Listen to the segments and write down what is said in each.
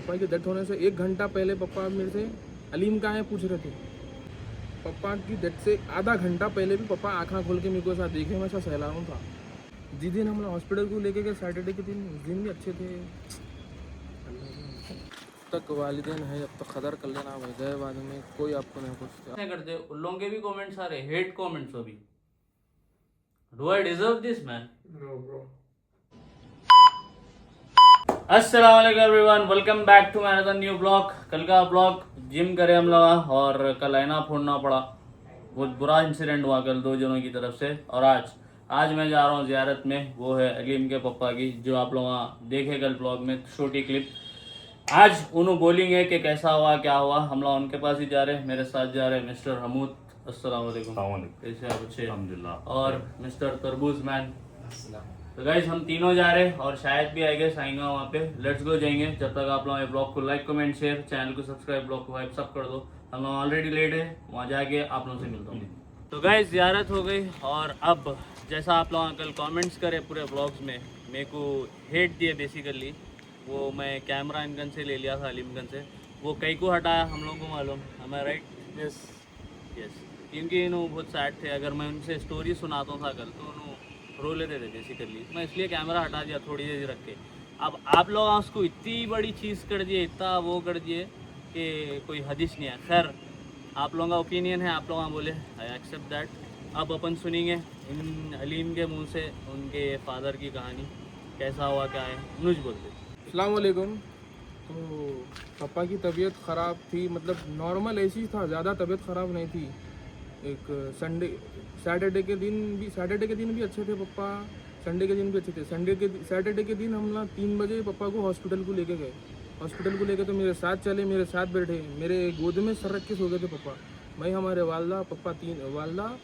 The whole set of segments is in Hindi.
पापा की डेथ होने से 1 घंटा पहले पापा मेरे से अलीम कहाँ है पूछ रहे थे। पापा की डेथ से आधा घंटा पहले भी पापा आँखा खोल के मेरे को साथ देखे, मैं ऐसा सहला रहा था। जिस दिन हम लोग हॉस्पिटल को लेके गए सैटरडे के दिन, उस दिन भी अच्छे थे। जब तक वालिदैन है जब तक कदर कर लेना भाई, गए बाद में कोई आपको नहीं पूछता। क्या करते हो? उन लोगों के भी कमेंट्स आ रहे, हेट कमेंट्स अभी। Do I deserve this man? No bro. अस्सलाम वालेकुम everyone, welcome back to my another new blog. कल का ब्लॉग जिम करे हम लोग और कल आईना फोड़ना पड़ा। बहुत बुरा इंसिडेंट हुआ कल दो जनों की तरफ से। और आज मैं जा रहा हूँ जियारत में, वो है अलीम के पापा की, जो आप लोग देखे कल ब्लॉग में छोटी क्लिप। आज उन्होंने बोलेंगे कि कैसा हुआ क्या हुआ। हम लोग उनके पास ही जा रहे हैं, मेरे साथ जा रहे हैं मिस्टर हमूद। अस्सलाम वालेकुम। कैसे आप? अच्छे अल्हम्दुलिल्लाह। और मिस्टर तरबूज मैन। तो गाइज हम तीनों जा रहे हैं और शायद भी आएंगे साइंगा वहाँ पे। लेट्स गो जाएंगे। जब तक आप लोग ब्लॉग को लाइक कमेंट शेयर, चैनल को सब्सक्राइब, ब्लॉग को वाइप सब कर दो। हम लोग ऑलरेडी लेट है, वहाँ जाके आप लोगों से मिलता हूँ। तो गाइज ज़ियारत हो गई और अब जैसा आप लोग कल कमेंट्स करे पूरे ब्लॉग्स में, मेरे को हेट दिए बेसिकली। वो मैं कैमरा इनगन से ले लिया था, अलीमगंज से। वो कई को हटाया हम लोगों को मालूम, हमें राइट? Yes yes. क्योंकि इन्हों बहुत सैड थे। अगर मैं उनसे स्टोरी सुनाता था कल तो उन्होंने रो लेते थे बेसिकली। मैं इसलिए कैमरा हटा दिया थोड़ी देर रख के। अब आप लोग उसको इतनी बड़ी चीज़ कर दिए, इतना वो कर दिए कि कोई हदीस नहीं है। खैर आप लोगों का ओपिनियन है, आप लोग बोले, आई एक्सेप्ट दैट। अब अपन सुनेंगे इन अलीम के मुंह से उनके फादर की कहानी, कैसा हुआ क्या है। नुज बोलते। अस्सलाम वालेकुम। तो पापा की तबीयत ख़राब थी, मतलब नॉर्मल ऐसी था, ज़्यादा तबीयत ख़राब नहीं थी। एक सैटरडे के दिन भी अच्छे थे पापा। संडे के दिन भी अच्छे थे। सैटरडे के दिन हम लोग 3 बजे पापा को हॉस्पिटल को लेके गए। हॉस्पिटल को लेके तो मेरे साथ चले, मेरे साथ बैठे, मेरे गोद में सर रख के सो गए थे पापा। मैं, हमारे वालदा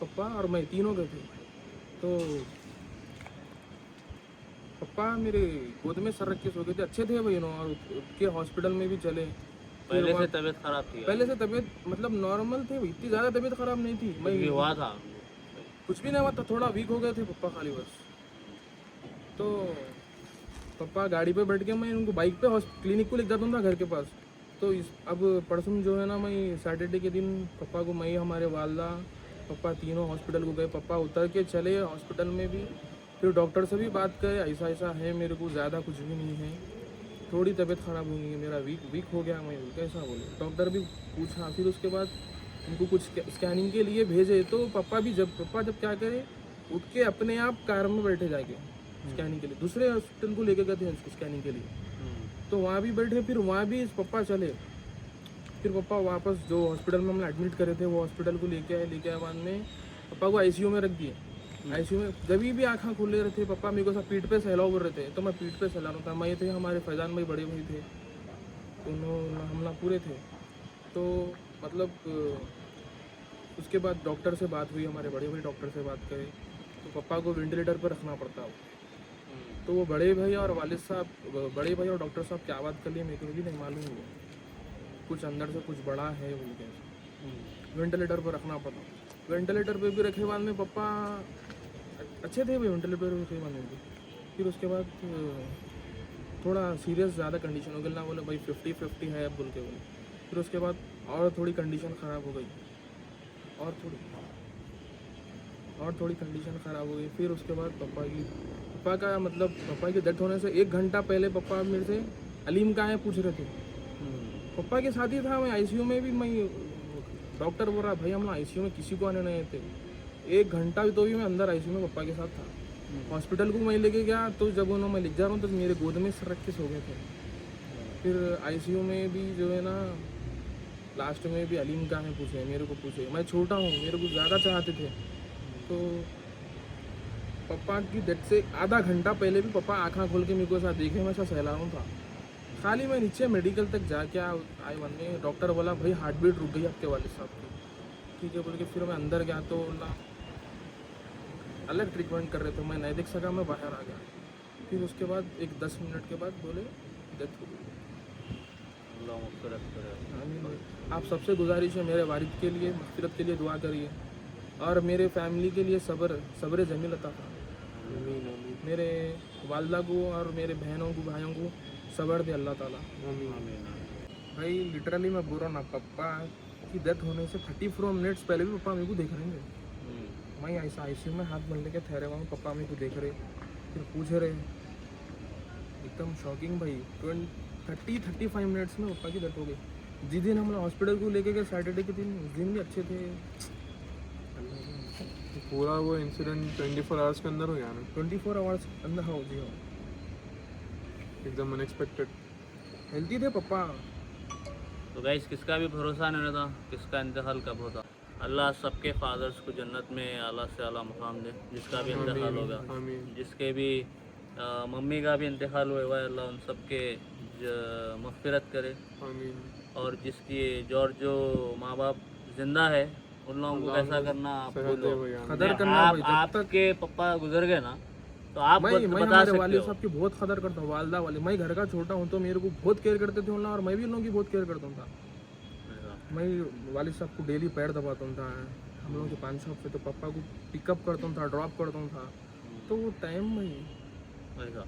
पापा और मैं तीनों गए थे। तो पापा मेरे गोद में सर रख के सो गए थे, अच्छे थे भाई। और के हॉस्पिटल में भी चले। पहले से तबीयत खराब थी? पहले से तबीयत मतलब नॉर्मल थे, इतनी ज़्यादा तबीयत ख़राब नहीं थी। मैं हुआ था कुछ भी नहीं हुआ था, थोड़ा वीक हो गए थे पापा खाली बस। तो पापा गाड़ी पे बैठ के, मैं उनको बाइक पे क्लिनिक को ले जाता था घर के पास। तो अब परसों जो है ना, मैं सैटरडे के दिन पापा को, मैं, हमारे वालदा पापा तीनों हॉस्पिटल को गए। पापा उतर के चले हॉस्पिटल में भी। फिर डॉक्टर से भी बात करे, ऐसा ऐसा है, मेरे को ज़्यादा कुछ भी नहीं है, थोड़ी तबीयत ख़राब हुई है, मेरा वीक हो गया। मैं कैसा बोले, डॉक्टर भी पूछा। फिर उसके बाद उनको कुछ स्कैनिंग के लिए भेजे। तो पापा जब क्या करे, उठ के अपने आप कार में बैठे जाके स्कैनिंग के लिए, दूसरे हॉस्पिटल को लेके गए थे उसको स्कैनिंग के लिए। तो वहाँ भी बैठे, फिर वहाँ भी पापा चले। फिर पापा वापस जो हॉस्पिटल में हमने एडमिट करे थे वो हॉस्पिटल को लेके आए। बाद में पापा को आईसीयू में रख दिए। आईसीयू में जब भी आँखा खोले रहे थे पापा, मेरे को सब पीठ पे सहलाव कर रहे थे। तो मैं पीठ पे सहला रहा था। मैं थे, हमारे फैजान भाई बड़े भाई थे, उन्होंने हम लोग पूरे थे। तो मतलब उसके बाद डॉक्टर से बात हुई, हमारे बड़े भाई डॉक्टर से बात करे तो पापा को वेंटिलेटर पर रखना पड़ता हो। तो वो बड़े भाई और वालिद साहब, बड़े भाई और डॉक्टर साहब क्या बात कर लिए मेरे को भी नहीं मालूम। वो कुछ अंदर से कुछ बड़ा है बोल के वेंटिलेटर पर रखना पड़ा। वेंटिलेटर पे भी रखे बाद में पापा अच्छे थे भाई, वेंटिलेटर पर रखे बाद में भी। फिर उसके बाद थोड़ा सीरियस ज़्यादा कंडीशन हो गई ना, बोले भाई 50-50 है अब बोल के बोले। फिर उसके बाद और थोड़ी कंडीशन ख़राब हो गई, और थोड़ी कंडीशन ख़राब हो गई। फिर उसके बाद पापा की डेथ होने से 1 घंटा पहले पापा मेरे से अलीम कहाँ है पूछ रहे थे। पापा के साथ ही था मैं आईसीयू में भी। मैं, डॉक्टर बोल रहा भाई हम लोग आईसीयू में किसी को आने नहीं थे। 1 घंटा भी तो भी मैं अंदर आईसीयू में पापा के साथ था। हॉस्पिटल को मैं लेके गया तो जब उन्होंने, मैं लिख जा रहा हूँ तो मेरे गोद में सर रख के सो गए थे। फिर आईसीयू में भी जो है ना, लास्ट में भी अलीम कहाँ है पूछे, मेरे को पूछे। मैं छोटा हूँ, मेरे को ज़्यादा चाहते थे। तो पापा की डेथ से आधा घंटा पहले भी पापा आँखा खोल के मेरे को साथ देखे, मैं ऐसा सहला रहा था। खाली मैं नीचे मेडिकल तक जाके आए मन में, डॉक्टर बोला भाई हार्ट बीट रुक गई आपके वालिद साहब की। ठीक है बोल के फिर मैं अंदर गया तो ना अलग ट्रीटमेंट कर रहे थे, मैं नहीं देख सका, मैं बाहर आ गया। फिर उसके बाद एक 10 मिनट के बाद बोले डेथ हो गई। आप सबसे गुजारिश है, मेरे वालिद के लिए मग़फ़िरत के लिए दुआ करिए और मेरे फैमिली के लिए सब्र जमील अता फरमाए। मेरे वालदा को और मेरे बहनों को, भाइयों को सब्र दे अल्लाह ताला। भाई लिटरली मैं बोल रहा हूँ ना, पापा की डेथ होने से 34 मिनट्स पहले भी पापा मेरे को देख रहे हैं। मैं ऐसा आईसीयू में हाथ बन लेके ठहरे हुआ हूँ, पापा मेरे को देख रहे, फिर पूछ रहे, एकदम शॉकिंग भाई। 35 मिनट्स में पापा की डेथ हो गई। जिस दिन हम लोग हॉस्पिटल को लेके गए सैटरडे के दिन, उस दिन भी अच्छे थे। पूरा वो इंसिडेंट 24 आवर्स के अंदर हो गया ना, 24 आवर्स अंदर हो जी, हो एकदम अनएक्सपेक्टेड। हेल्थी थे पापा। तो गाइस किसका भी भरोसा नहीं रहता किसका इंतकाल कब होता। अल्लाह सबके फादर्स को जन्नत में आला से आला मुकाम दे, जिसका भी इंतकाल होगा, आमीन। जिसके भी मम्मी का भी इंतकाल हुआ है, अल्लाह उन सबके मग़फ़िरत करे। आमीन। और जिसकी जो माँ बाप जिंदा है उन लोगों को कैसा करना आप सेहत बोलो। दे भैया। कदर करना आप भाई, जब तक आपके पापा गुजर गए ना तो आप मैं बता हमारे सकते वालिद हो। साहब की बहुत कदर करता हूँ, वालदा वाले। मैं घर का छोटा हूँ तो मेरे को बहुत केयर करते थे उन लोग, और मैं भी उन लोगों की बहुत केयर करता था। मैं वालिद साहब को डेली पैर दबाता था। हम लोगों के पान शॉप पे तो पापा को पिकअप करता था, ड्रॉप करता था। तो वो टाइम में ऐसा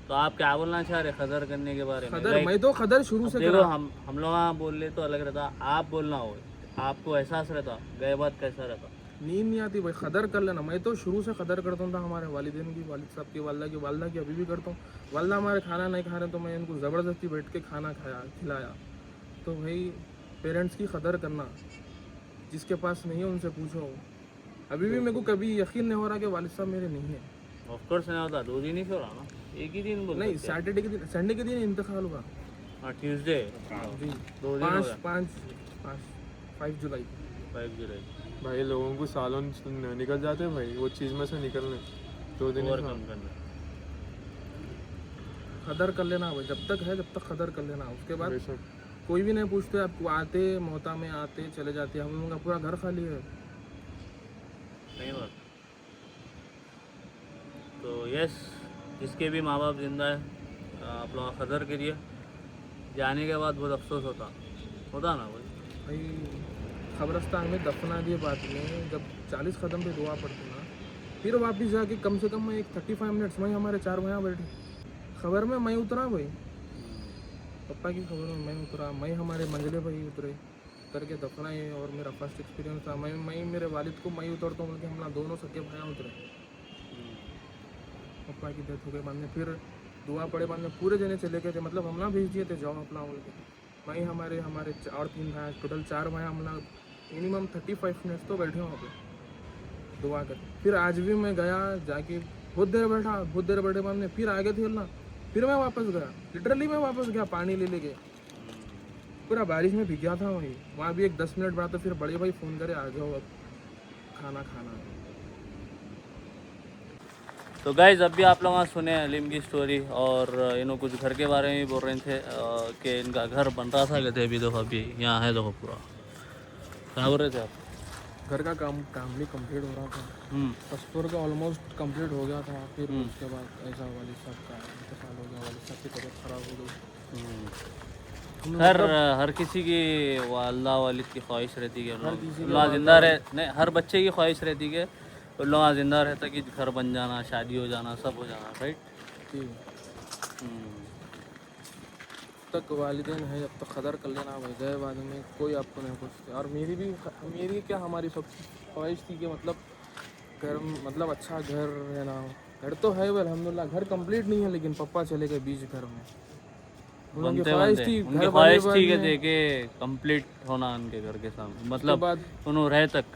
तो आप क्या बोलना चाह रहे कदर करने के बारे में? खदर, मैं तो खदर शुरू से देखो करा। हम लोग यहाँ बोल ले तो अलग रहता, आप बोलना हो आपको एहसास रहता गए बात कैसा रहता। नींद नहीं आती भाई, कदर कर लेना। मैं तो शुरू से कदर करता था हमारे वालिदैन की, वालिद साहब की, वालदा की अभी भी करता हूँ। वालदा हमारे खाना नहीं खा रहे तो मैं उनको ज़बरदस्ती बैठ के खाना खिलाया। तो भाई पेरेंट्स की कदर करना, जिसके पास नहीं है उनसे पूछो। अभी भी मेरे को कभी यकीन नहीं हो रहा कि वालिद साहब मेरे नहीं है। ऑफकोर्स नहीं होता, 2 दिन ही क्यों रहा ना, एक ही दिन बोल नहीं, सैटरडे के दिन, संडे के दिन इंतकाल हुआ ट्यूसडे जी, 2 दिन हो गया। 5 जुलाई। 5 जुलाई भाई लोगों को सालों निकल जाते हैं भाई वो चीज़ में से निकलने, 2 दिन ही था। ओवरकम करना। कदर कर लेना भाई, जब तक है जब तक कदर कर लेना। उसके बाद बेशक। कोई भी नहीं पूछते आपको, आते मोहता में आते चले जाते। हम लोगों का पूरा घर खाली है। सही बात। तो यस, जिसके भी माँ बाप जिंदा है आप लोग कदर करिए। जाने के बाद बहुत अफसोस होता ना भाई। कब्रस्तान में दफना दिए बाद में जब 40 कदम पे दुआ पड़ती ना, फिर वापस जाके कम से कम मैं एक 35 मिनट्स में हमारे 4 भैया बैठे। खबर में मैं उतरा भाई, पापा की खबर में मैं उतरा, मैं हमारे मंजले भाई उतरे, उतर के दफनाए। और मेरा फर्स्ट एक्सपीरियंस था, मैं मेरे वालिद को मैं उतरता हूँ, बल्कि हम लोग दोनों सगे भैया उतरे। पापा की डेथ हो गई बाद में, फिर दुआ पड़े बाद में पूरे जने चले गए थे, मतलब हम ना भेज दिए थे जाओ अपना बोल के। मैं हमारे और 3 भाई, टोटल 4 भाई, हम लोग मिनिमम 35 मिनट्स तो बैठे वहाँ पे दुआ कर। फिर आज भी मैं गया, जाके बहुत देर बैठे बाद में फिर आगे थे अल्लाह, फिर मैं वापस गया। लिटरली मैं वापस गया पानी ले लेके, पूरा बारिश में भीग गया था वहाँ भी एक 10 मिनट बाद। तो फिर बड़े भाई फ़ोन करे आ जाओ अब खाना खाना है। तो गाइज अभी आप लोग सुने अलीम की स्टोरी, और इन्हों कुछ घर के बारे में भी बोल रहे थे कि इनका घर बन रहा था। कहते अभी देखो अभी यहाँ है, देखो पूरा। क्या बोल रहे थे आप? घर का काम भी कंप्लीट हो रहा था। फर्स्ट फ्लोर का ऑलमोस्ट कंप्लीट हो गया था। फिर उसके बाद ऐसा वालिद साहब का इंतकाल हो गया, वालिद साहब की तबीयत खराब हो गई। हर किसी की वालदा वालिद की ख्वाहिश रहती है अल्लाह जिंदा रहे, नहीं हर बच्चे की ख्वाहिश रहती है अल्लाह जिंदा रहता कि घर बन जाना, शादी हो जाना, सब हो जाना, राइट। तक वालिदैन है जब तक कदर कर लेना भाई, गए बाद में कोई आपको नहीं पूछते। और मेरी क्या हमारी सब ख्वाहिश थी कि मतलब घर, मतलब अच्छा घर रहना। घर तो है भाई अल्हम्दुलिल्लाह, घर कंप्लीट नहीं है, लेकिन पापा चले गए बीच घर में। उनकी ख्वाहिश थी कि देखे कंप्लीट होना उनके घर के सामने, मतलब बाद उन्होंने रहे तक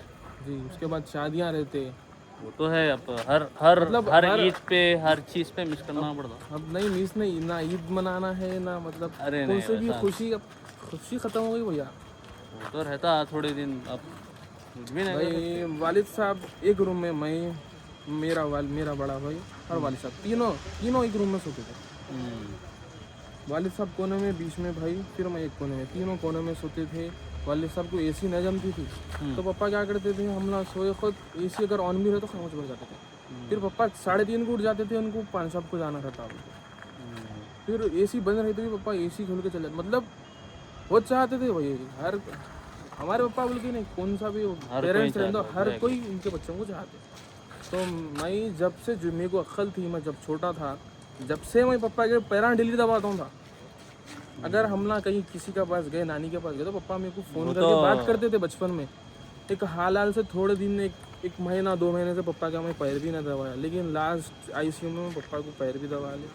जी। उसके बाद शादियां रहते, वो तो है। अब हर ईद पे हर चीज पे मिस करना पड़ता। अब नहीं मिस नहीं, ना ईद मनाना है ना, मतलब अरे कोई नहीं से भी वैसा। खुशी खत्म हो गई भैया। वो तो रहता थोड़े दिन, अब कुछ भी नहीं। भाई वालिद साहब एक रूम में, मैं, मेरा बड़ा भाई और वालिद साहब तीनों एक रूम में सोते थे। वालिद साहब कोने में, बीच में भाई, फिर मैं एक कोने में, तीनों कोने में सोते थे। वालिद साहब को एसी न जमती थी, तो पापा क्या करते थे, हम लोग सोए खुद, एसी अगर ऑन भी रहे तो खामोश बढ़ जाते थे। फिर पापा 3:30 को उठ जाते थे, उनको पान शॉप को जाना रहता। फिर एसी बंद रही तो भी पापा एसी खोल के चले, मतलब वो चाहते थे भाई। हर हमारे पापा बोल के नहीं, कौन सा भी पेरेंट्स रहते, हर कोई उनके बच्चों को चाहते। तो मैं जब से, जो मेरे को अक्ल थी, मैं जब छोटा था, जब से मैं पापा के पैरां डेली दबाता था। अगर हम ना कहीं किसी के पास गए, नानी के पास गए, तो पापा मेरे को फ़ोन वो करके तो- बात करते थे बचपन में। एक हाल से थोड़े दिन, एक महीना 2 महीने से पापा का मैं पैर भी ना दबाया, लेकिन लास्ट आईसीयू में पापा को पैर भी दबा लिया।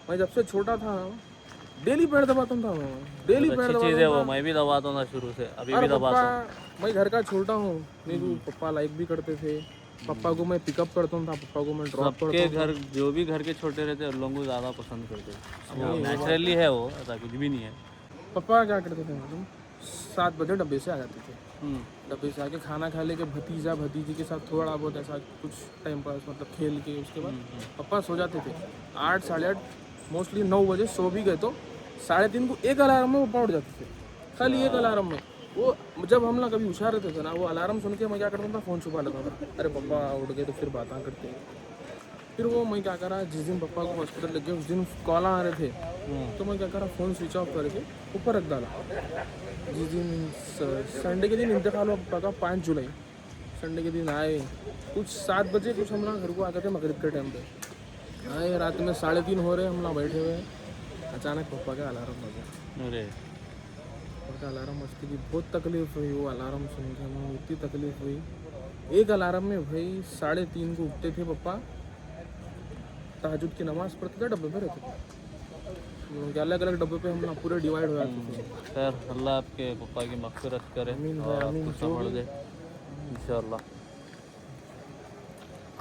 मैं जब से छोटा था डेली पैर दबाता था, मैं डेली पैर अच्छी दबाता चीज़ है वो, था। मैं भी दबाता था शुरू से, अभी और भी दबाता हूँ। पापा, मैं घर का छोटा हूँ, मेरे को पापा लाइक भी करते थे। पापा को मैं पिकअप करता था, पापा को मैं ड्रॉप सबके करता था। घर जो भी घर के छोटे रहते हैं उन लोगों को ज़्यादा पसंद करते हैं, नेचुरली है वो, ऐसा कुछ भी नहीं है। पापा क्या करते थे मालूम, 7 बजे डब्बे से आ जाते थे। हम्म, डब्बे से आके खाना खा लेके भतीजा भतीजी के साथ थोड़ा बहुत ऐसा कुछ टाइम पास, मतलब खेल के, उसके बाद पापा सो जाते थे। 8 साढ़े 8, मोस्टली 9 बजे सो भी गए तो 3:30 को एक अलार्म में पापा उठ जाते थे, खाली एक अलार्म में। वो जब हम ना कभी होशियार रहते थे ना, वो अलार्म सुन के मैं क्या करता था, फ़ोन छुपा लेता था। अरे पापा उठ गए तो फिर बातें करते हैं। फिर वो मैं क्या करा, जिस दिन पापा को हॉस्पिटल लग गए उस दिन कॉल आ रहे थे, तो मैं क्या करा, फ़ोन स्विच ऑफ करके ऊपर रख डाला। जिस दिन संडे के दिन इंतकाल हुआ पापा का, 5 जुलाई संडे के दिन आए, कुछ 7 बजे कुछ हम ना घर को आ गए थे मगरिब के टाइम पे। आए रात में 3:30 हो रहे, हम ना बैठे हुए, अचानक पापा का अलार्म बजा। अरे पापा का अलार्म बजते की बहुत तकलीफ हुई, वो अलार्म सुन के हमें इतनी तकलीफ हुई। एक अलार्म में भाई 3:30 को उठते थे पापा, तहज्जुद की नमाज़ पढ़ते थे, डब्बे पे रहते थे, अलग अलग डब्बे पे हम ना पूरे डिवाइड हो जाते थे। खैर, अल्लाह आपके पापा की मग़फ़िरत करे आमीन भाई, और आमीन। आपको संभाल दे इंशाल्लाह।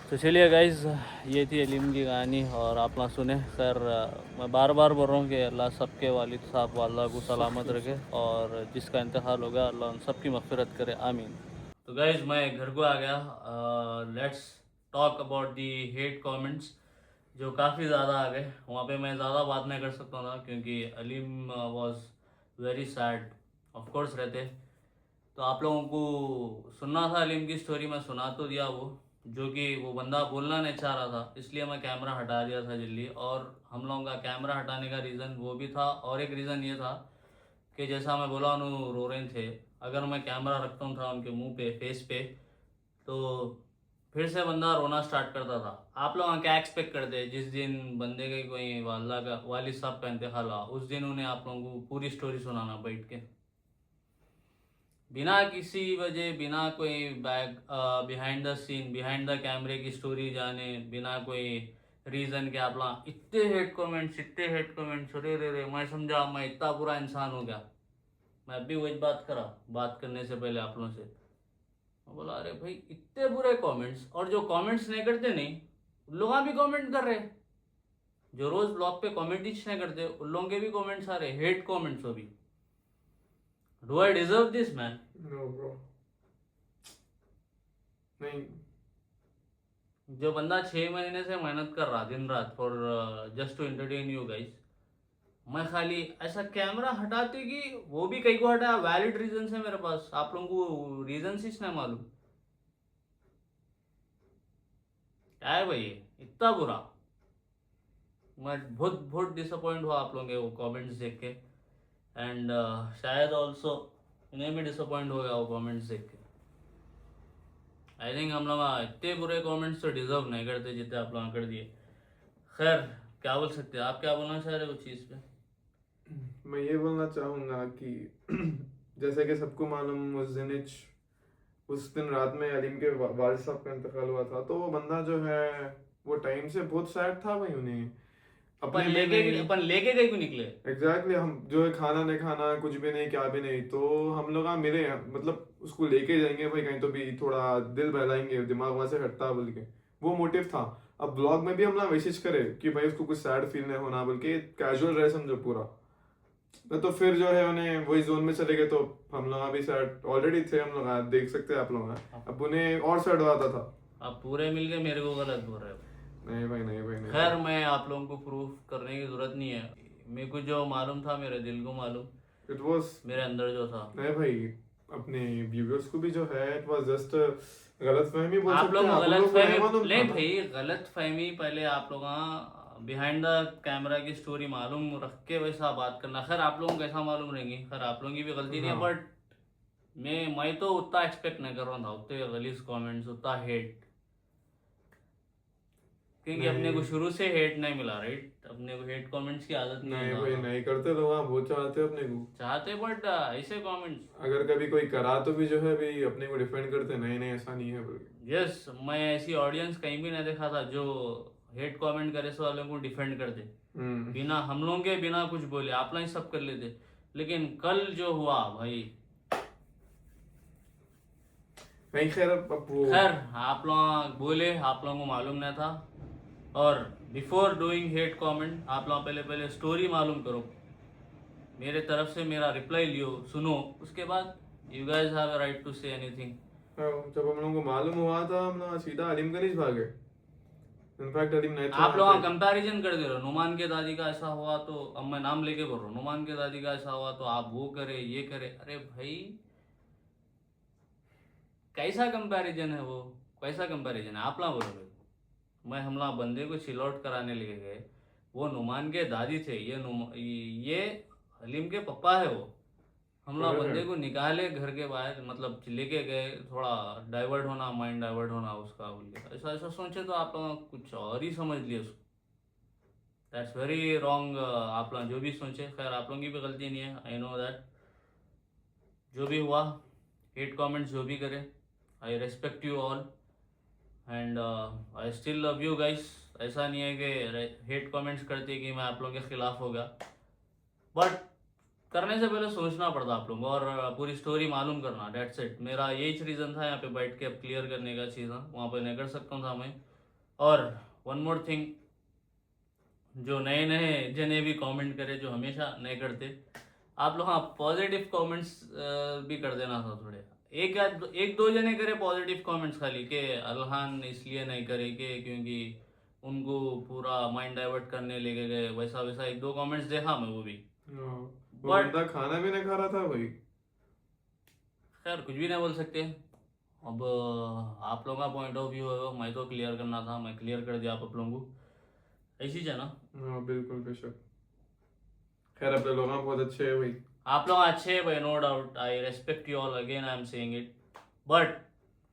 तो चलिए गाइस, ये थी अलीम की कहानी और आप ना सुने। खैर, मैं बार बार बोल रहा हूँ कि अल्लाह सबके वालिद साहब वाला को सलामत रखे और जिसका इंतकाल होगा अल्लाह उन सबकी मग़फ़िरत करे, आमीन। तो गाइस, मैं घर को आ गया। Let's talk about the hate comments जो काफ़ी ज़्यादा आ गए। वहाँ पे मैं ज़्यादा बात नहीं कर सकता था क्योंकि Aleem was very sad, of course रहते। तो आप लोगों को सुनना था अलीम की स्टोरी, मैं सुना तो दिया वो, जो कि वो बंदा बोलना नहीं चाह रहा था, इसलिए मैं कैमरा हटा दिया था जल्दी। और हम लोगों का कैमरा हटाने का रीज़न वो भी था, और एक रीज़न ये था कि जैसा मैं बोला उन्होंने रो रहे थे, अगर मैं कैमरा रखता था उनके मुंह पे, फेस पे, तो फिर से बंदा रोना स्टार्ट करता था। आप लोग क्या एक्सपेक्ट करते, जिस दिन बंदे के कोई वालिद साहब का इंतकाल हुआ उस दिन उन्हें आप लोगों को पूरी स्टोरी सुनाना बैठ के, बिना किसी वजह, बिना कोई behind the scene, behind the कैमरे की स्टोरी जाने, बिना कोई रीज़न के आप लोग इतने हेट कमेंट्स, इतने हेट कमेंट्स। अरे रे रे, मैं समझा मैं इतना बुरा इंसान हो गया। मैं अभी वही बात करा, बात करने से पहले आप लोगों से मैं बोला, अरे भाई इतने बुरे कमेंट्स, और जो कमेंट्स नहीं करते नहीं उन लोग भी कमेंट कर रहे, जो रोज ब्लॉग पे कमेंट ही नहीं करते उन लोगों के भी कमेंट्स आ रहे, हेट कमेंट्स। वो भी, do I deserve this man? No bro, नहीं। जो बंदा 6 महीने से मेहनत कर रहा दिन रात for just to entertain you guys, मैं खाली ऐसा कैमरा हटाते कि वो भी कहीं को हटाया, वैलिड रीजन है मेरे पास, आप लोगों को रीजन ही नहीं मालूम। क्या है भाई इतना बुरा? मैं बहुत बहुत डिसअपॉइंट हुआ आप लोगों के वो कमेंट्स देख के, एंड शायद ऑल्सो उन्हें भी डिसअपॉइंट हो गया वो कमेंट्स देख के। आई थिंक हम लोग इतने बुरे कमेंट्स तो डिजर्व नहीं करते जितने आप लोग कर दिए। खैर, क्या बोल सकते हैं, आप क्या बोलना चाह रहे हो उस चीज़ पे? मैं ये बोलना चाहूँगा कि जैसे कि सबको मालूम, उस दिन रात में अलीम के वालिद साहब का इंतकाल हुआ था, तो वो बंदा जो है वो टाइम से बहुत सैड था भाई। उन्हें अपन लेके गए क्यों निकले? एग्जैक्टली, हम जो है खाना नहीं खाना, कुछ भी नहीं, क्या भी नहीं, तो हम लोग मिले, मतलब उसको लेके जाएंगे भाई कहीं, तो भी थोड़ा दिल बहलाएंगे, दिमाग वहां से हटता बोल के, वो मोटिव था। अब ब्लॉग में भी हम लोग मैसेज करे कि भाई उसको कुछ सैड फील नहीं होना बोल के, कैजुअल रहे समझो पूरा। तो फिर जो है उन्हें वही जोन में चले गए, तो हम लोग भी सैड ऑलरेडी थे, हम लोग देख सकते हैं आप लोग, अब उन्हें और सैड हो जाता था। आप पूरे मिलके मेरे को गलत बोल रहे हो। नहीं भाई, नहीं भाई, नहीं। खैर, मैं आप लोगों को प्रूफ करने की जरूरत नहीं है, मेरे को जो मालूम था मेरे दिल को मालूम, इट वाज, मेरे अंदर जो था। नहीं भाई, अपने व्यूअर्स को भी जो है इट वाज जस्ट गलतफहमी बोल आप सकते लोग हैं, गलत लोग को नहीं मालूम फहमी, नहीं था ना। भाई गलत फहमी पहले आप लोग बिहाइंड द कैमरा की स्टोरी मालूम रख के वैसा बात करना। खैर, आप लोगों को कैसा मालूम रहेंगी, खैर आप लोगों की भी गलती नहीं है, बट मैं तो उतना एक्सपेक्ट नहीं कर रहा था, उतने गलीज कमेंट्स, उतना हेट। क्योंकि अपने को शुरू से हेट नहीं मिला, राइट? अपने को हेट कमेंट्स की आदत नहीं नहीं है भाई, ज्यादा। नहीं करते तो वहाँ बहुत चाहते हैं अपने को। चाहते बट ऐसे कमेंट्स। अगर कभी कोई करा तो भी जो है भाई अपने को डिफेंड करते, नहीं नहीं ऐसा नहीं है भाई। यस, मैं ऐसी ऑडियंस कहीं भी नहीं देखा था जो हेट कमेंट करे सो वालों को डिफेंड कर दे, बिना हम लोगों के बिना कुछ बोले आप लोग सब कर लेते। लेकिन कल जो हुआ भाई, नहीं खैर अब वो खैर आप लोग बोले, आप लोगों को मालूम नहीं था। और बिफोर डूइंग हेट कमेंट आप लोग पहले स्टोरी मालूम करो, मेरे तरफ से मेरा रिप्लाई लियो, सुनो, उसके बाद you guys have a right to say anything. जब हम लोगों को मालूम हुआ था हम लोग सीधा अलीम गंज भागे। इनफैक्ट अलीम नहीं था आप वहाँ लोग पे। कंपैरिजन कर दे रहे हो, नुमान के दादी का ऐसा हुआ तो, अब मैं नाम लेके बोल रहा हूँ, नुमान के दादी का ऐसा हुआ तो आप वो करे ये करे। अरे भाई कैसा कंपैरिजन है वो, कैसा कंपैरिजन है? आप लोग बोलोगे मैं हम लोग बंदे को चिल आउट कराने लेके गए, वो नुमान के दादी थे, ये हलीम के पापा है वो। हम लोग correct है। बंदे को निकाले घर के बाहर, मतलब लेके गए, थोड़ा डाइवर्ट होना, माइंड डाइवर्ट होना उसका बोल के ऐसा ऐसा सोचे तो आप लोग कुछ और ही समझ लिए उसको। That's very wrong. आप लोग जो भी सोचे, खैर आप लोगों की भी गलती नहीं है, आई नो दैट। जो भी हुआ, हेट कमेंट्स जो भी करे, आई respect you all and I still love you guys. ऐसा नहीं है कि हेट कमेंट्स करते कि मैं आप लोगों के खिलाफ हो गया, बट करने से पहले सोचना पड़ता आप लोगों को और पूरी स्टोरी मालूम करना, डेट्स इट। मेरा यही रीज़न था यहाँ पे बैठ के अब क्लियर करने का चीज़, वहाँ पे नहीं कर सकता था मैं। और वन मोर थिंग, जो नए नए जने भी कमेंट करे, जो हमेशा नहीं करते, आप लोग हाँ पॉजिटिव कमेंट्स भी कर देना था थोड़े। एक दो जने करे पॉजिटिव कमेंट्स खाली के अल्हान इसलिए नहीं करे के क्योंकि उनको पूरा माइंड डाइवर्ट करने लेके गए, वैसा वैसा एक दो कमेंट्स देखा मैं वो भी। हाँ, वो But- बंदा खाना भी नहीं खा रहा था भाई। खैर कुछ भी नहीं बोल सकते। अब आप लोगों का पॉइंट ऑफ व्यू है, मैं तो क्लियर करना था, मैं क्लियर कर दिया आप लोगों को, ऐसी है ना। हाँ बिल्कुल बेशक। खैर अपने लोग बहुत अच्छे हैं भाई। आप लोग अच्छे हैं भाई, no doubt, I respect you all, again I am saying it. But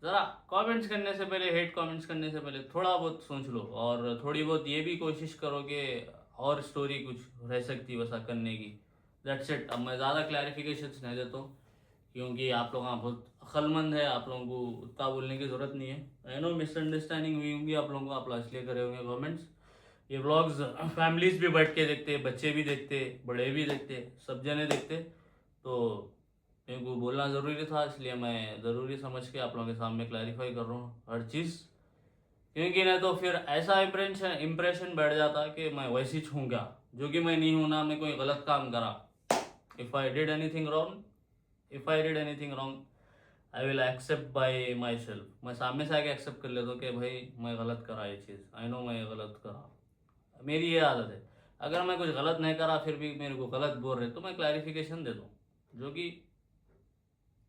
ज़रा कमेंट्स करने से पहले, हेट कमेंट्स करने से पहले थोड़ा बहुत सोच लो, और थोड़ी बहुत ये भी कोशिश करो कि और स्टोरी कुछ रह सकती है वैसा करने की। That's it. अब मैं ज़्यादा क्लैरिफिकेशंस नहीं देता हूँ क्योंकि आप लोग हाँ बहुत अक्लमंद है, आप लोगों को उतना बोलने की ज़रूरत नहीं है। आई नो मिसअंडरस्टैंडिंग हुई होंगी आप लोगों को, आप लोग इसलिए करे होंगे कमेंट्स। ये व्लॉग्स फैमिलीज भी बैठ के देखते, बच्चे भी देखते, बड़े भी देखते, सब जने देखते, तो मेरे को बोलना ज़रूरी था, इसलिए मैं ज़रूरी समझ के आप लोगों के सामने क्लैरिफाई कर रहा हूँ हर चीज़। क्योंकि नहीं तो फिर ऐसा इम्प्रेशन बैठ जाता कि मैं वैसी छूँ क्या, जो कि मैं नहीं हूँ ना, मैं कोई गलत काम करा। If I did anything wrong I will accept by myself. मैं सामने से आके एक्सेप्ट कर लेता हूँ कि भाई मैं गलत करा ये चीज़, आई नो मैं गलत करा, मेरी ये आदत है। अगर मैं कुछ गलत नहीं करा फिर भी मेरे को गलत बोल रहे तो मैं क्लैरिफिकेशन दे दूँ, जो कि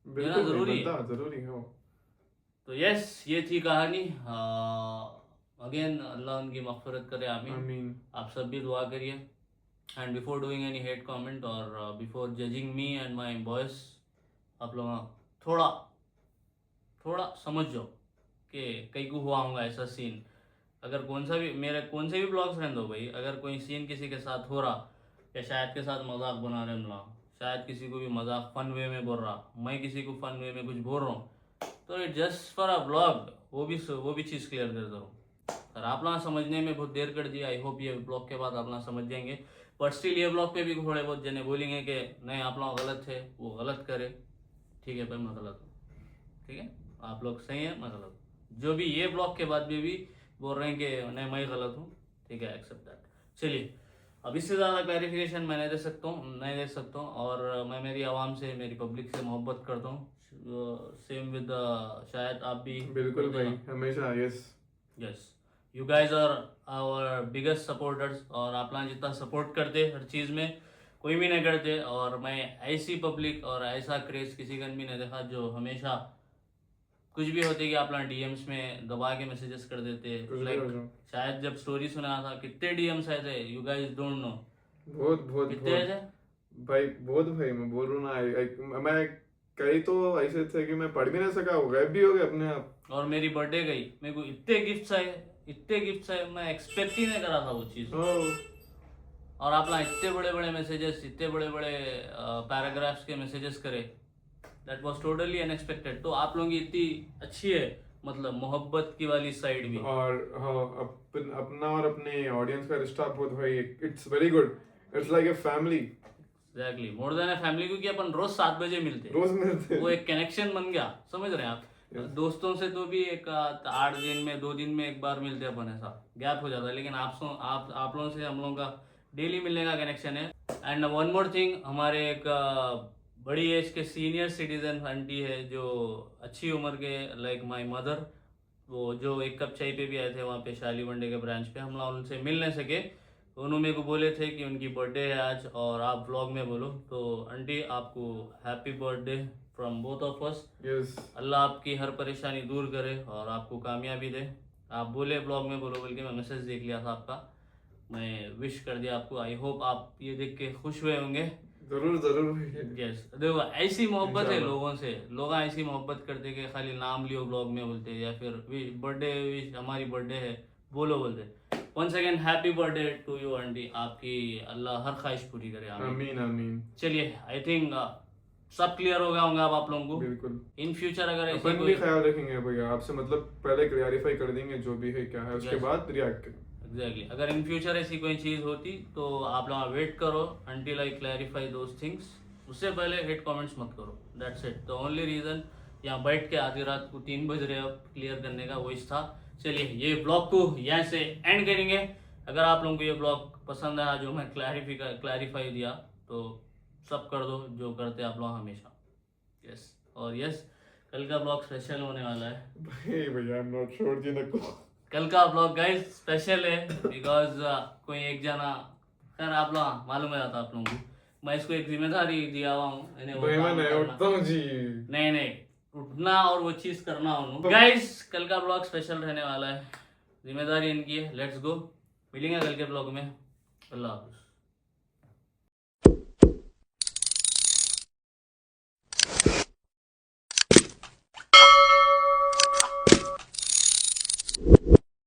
देना बिल्कुल ज़रूरी है। बनता जरूरी है वो। तो यस, ये थी कहानी। अगेन अल्लाह उनकी मग़फ़िरत करे, आमीन। आमीन। आप सब भी दुआ करिए। And before doing any hate comment और before judging me and my voice, आप लोग थोड़ा समझ जाओ कि कई को हुआ होगा ऐसा सीन। अगर कौन से भी ब्लॉग्स रहने दो भाई, अगर कोई सीन किसी के साथ हो रहा या शायद के साथ मजाक बना रहे हम लोग, शायद किसी को भी मजाक फन वे में बोल रहा, मैं किसी को फन वे में कुछ बोल रहा हूँ, तो it just for a blog, वो भी चीज़ क्लियर कर दो। और आप लोग समझने में बहुत देर कर दिया, आई होप ये ब्लॉग के बाद आप लोग समझ जाएंगे। बट स्टिल ये ब्लॉग पे भी थोड़े बहुत जने बोलेंगे कि नहीं आप लोग गलत थे, वो गलत करे, ठीक है भाई मैं गलत हूँ, ठीक है आप लोग सही है मैं गलत हूँ, जो भी ये ब्लॉग के बाद भी बोल रहे हैं कि नहीं मैं गलत हूँ, ठीक है एक्सेप्ट दैट। चलिए अब इससे ज़्यादा क्लैरिफिकेशन मैं नहीं दे सकता हूँ और मैं मेरी आवाम से, मेरी पब्लिक से मोहब्बत करता हूँ। सेम विद शायद आप भी बिल्कुल भाई, हमेशा yes yes, you guys are our biggest supporters, और आप लोग जितना सपोर्ट करते हर चीज़ में कोई भी नहीं करते। और मैं ऐसी पब्लिक और ऐसा क्रेज किसी का भी नहीं देखा जो हमेशा कुछ भी होते कि आप लोग डीएम्स में दबा के मैसेजेस कर देते। लाइक शायद जब स्टोरी सुना था कितने डीएम्स आए थे, यू गाइज डोंट नो बहुत बहुत कितने आए थे भाई, बहुत भाई मैं बोल रहा हूँ ना, मैं कई तो ऐसे थे कि मैं पढ़ भी नहीं सका, वो गायब भी हो गए अपने आप। और मेरी बर्थडे गई, मेरे को इतने गिफ्ट्स आए, मैं एक्सपेक्ट ही नहीं करा था वो चीज़। ओह, और आप लोग इतने बड़े बड़े मैसेजेस, इतने बड़े बड़े पैराग्राफ्स के मैसेजेस करे, दैट वाज टोटली अनएक्सपेक्टेड। तो आप लोगों की इतनी अच्छी है, मतलब मोहब्बत की वाली साइड भी। और हाँ, अपना और अपने ऑडियंस का रिश्ता बहुत भाई, it's very good, it's like a family. Exactly, more than a family, क्योंकि अपन रोज 7 बजे मिलते हैं। रोज मिलते हैं। वो एक कनेक्शन बन गया, समझ रहे हैं आप। दोस्तों से तो भी एक 8 दिन में 2 दिन में एक बार मिलते हैं अपन, ऐसा गैप हो जाता है। लेकिन आप लोगों से हम लोगों का डेली मिलने का कनेक्शन है। एंड वन मोर थिंग, हमारे एक बड़ी एज के सीनियर सिटीजन आंटी है, जो अच्छी उम्र के, लाइक माय मदर, वो जो एक कप चाय पे भी आए थे वहाँ पे शाली मंडे के ब्रांच पे। हम लोग उनसे मिल नहीं सके, तो उन्होंने मेरे को बोले थे कि उनकी बर्थडे है आज और आप व्लॉग में बोलो। तो आंटी, आपको happy birthday from both of us. Yes, Allah आपकी हर परेशानी दूर करे और आपको कामयाबी दे। आप बोले ब्लॉग में बोलो, बल्कि मैं मैसेज देख लिया था आपका, मैं विश कर दिया आपको। आई होप आप ये देख के खुश हुए होंगे। जरूर जरूर। यस, देखो ऐसी मोहब्बत है इंशाल्लाह। लोगों से, लोग ऐसी मोहब्बत करते कि खाली नाम लियो ब्लॉग में बोलते, या फिर बर्थडे विश, हमारी बर्थडे है बोलो बोलते। Once again happy birthday to you aunty, आपकी अल्लाह हर ख्वाहिश पूरी करे, आमीन। आमीन आमीन। चलिए, आई थिंक सब क्लियर हो गया होगा अब आप लोगों को। बिल्कुल, इन फ्यूचर अगर ऐसे अपन कोई भी ख्याल रखेंगे भैया आपसे, मतलब पहले क्लियरिफाई कर देंगे जो भी है क्या है, उसके Yes. बाद रिएक्ट करेंगे। एग्जैक्टली, अगर इन फ्यूचर ऐसी कोई चीज़ होती तो आप लोग वेट करो until I clarify those things. उससे पहले हेट कमेंट्स मत करो, that's it. The only reason यहाँ बैठ के आधी रात को 3 बज रहे अब क्लियर करने का वही था। चलिए, ये ब्लॉग को यहाँ से एंड करेंगे। अगर आप लोगों को ये ब्लॉग पसंद आया, जो मैं क्लैरिफाई दिया, तो सब कर दो जो करते आप लोग हमेशा। यस, और यस, कल का ब्लॉग स्पेशल होने वाला है। भाई भैया, आई एम नॉट श्योर जी नको। कल का ब्लॉग गाइस स्पेशल है, बिकॉज कोई एक जना, खैर आप लोग मालूम है आप लोगों को, मैं इसको एक जिम्मेदारी दिया हुआ हूँ, भाई मैं नहीं उठता हूँ जी। नहीं, उठना और वो चीज करना हूँ। गाइस, कल का ब्लॉग स्पेशल रहने वाला है, जिम्मेदारी इनकी है। लेट्स गो, मिलेंगे कल के ब्लॉग में। अल्लाह हाफिज।